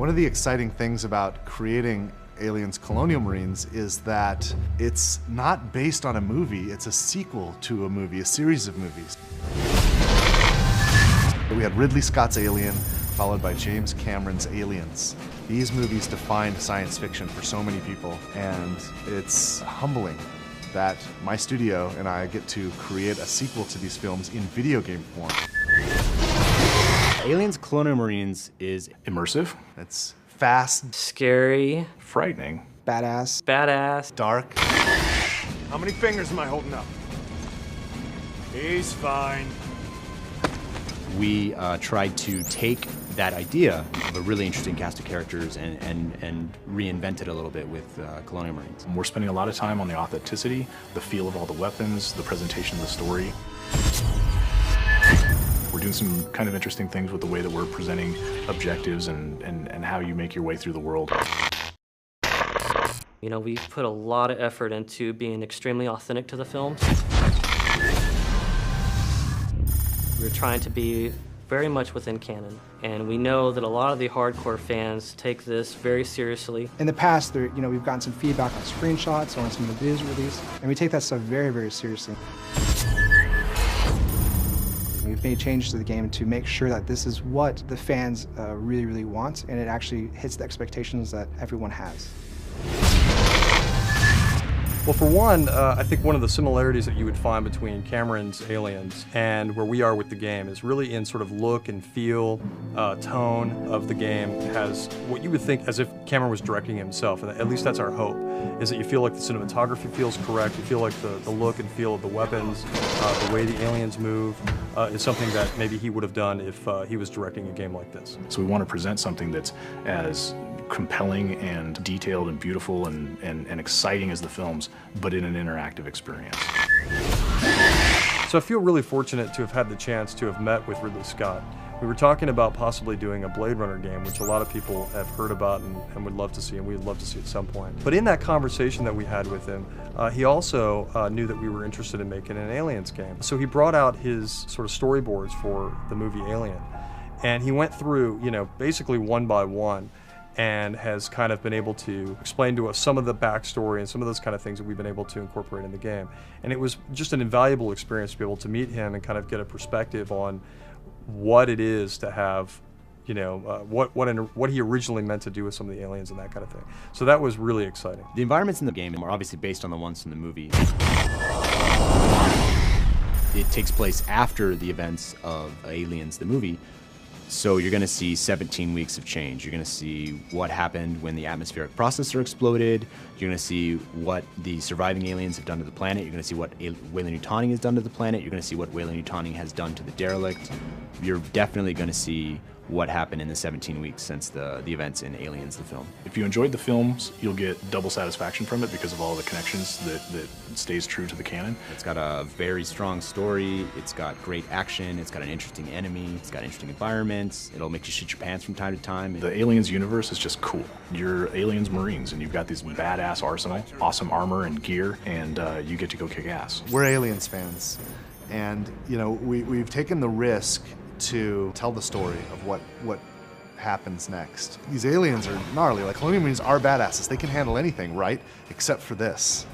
One of the exciting things about creating Aliens Colonial Marines is that it's not based on a movie, it's a sequel to a movie, a series of movies. We had Ridley Scott's Alien, followed by James Cameron's Aliens. These movies defined science fiction for so many people, and it's humbling that my studio and I get to create a sequel to these films in video game form. Aliens Colonial Marines is immersive. It's fast, scary, frightening, badass, dark. How many fingers am I holding up? He's fine. We tried to take that idea of a really interesting cast of characters and reinvent it a little bit with Colonial Marines. We're spending a lot of time on the authenticity, the feel of all the weapons, the presentation of the story. We're doing some kind of interesting things with the way that we're presenting objectives and how you make your way through the world. You know, we put a lot of effort into being extremely authentic to the films. We're trying to be very much within canon, and we know that a lot of the hardcore fans take this very seriously. In the past, we've gotten some feedback on screenshots or on some of the videos released, and we take that stuff very, very seriously. We've made changes to the game to make sure that this is what the fans really, really want, and it actually hits the expectations that everyone has. Well, for one, I think one of the similarities that you would find between Cameron's Aliens and where we are with the game is really in sort of look and feel, tone of the game. It has what you would think as if Cameron was directing himself, and at least that's our hope, is that you feel like the cinematography feels correct, you feel like the look and feel of the weapons, the way the aliens move, is something that maybe he would have done if he was directing a game like this. So we want to present something that's as compelling and detailed and beautiful and exciting as the films, but in an interactive experience. So I feel really fortunate to have had the chance to have met with Ridley Scott. We were talking about possibly doing a Blade Runner game, which a lot of people have heard about and would love to see, and we'd love to see at some point. But in that conversation that we had with him, he also knew that we were interested in making an Aliens game. So he brought out his sort of storyboards for the movie Alien, and he went through, basically one by one, and has kind of been able to explain to us some of the backstory and some of those kind of things that we've been able to incorporate in the game. And it was just an invaluable experience to be able to meet him and kind of get a perspective on what it is to have, what he originally meant to do with some of the aliens and that kind of thing. So that was really exciting. The environments in the game are obviously based on the ones from the movie. It takes place after the events of Aliens, the movie. So you're going to see 17 weeks of change. You're going to see what happened when the atmospheric processor exploded. You're going to see what the surviving aliens have done to the planet. You're going to see what Weyland-Yutani has done to the planet. You're going to see what Weyland-Yutani has done to the derelict. You're definitely going to see what happened in the 17 weeks since the events in Aliens, the film. If you enjoyed the films, you'll get double satisfaction from it because of all the connections that stays true to the canon. It's got a very strong story, it's got great action, it's got an interesting enemy, it's got interesting environments, it'll make you shit your pants from time to time. The Aliens universe is just cool. You're Aliens Marines and you've got these badass arsenal, awesome armor and gear, and you get to go kick ass. We're Aliens fans, and we've taken the risk to tell the story of what happens next. These aliens are gnarly. Like, Colonial Marines are badasses. They can handle anything, right? Except for this.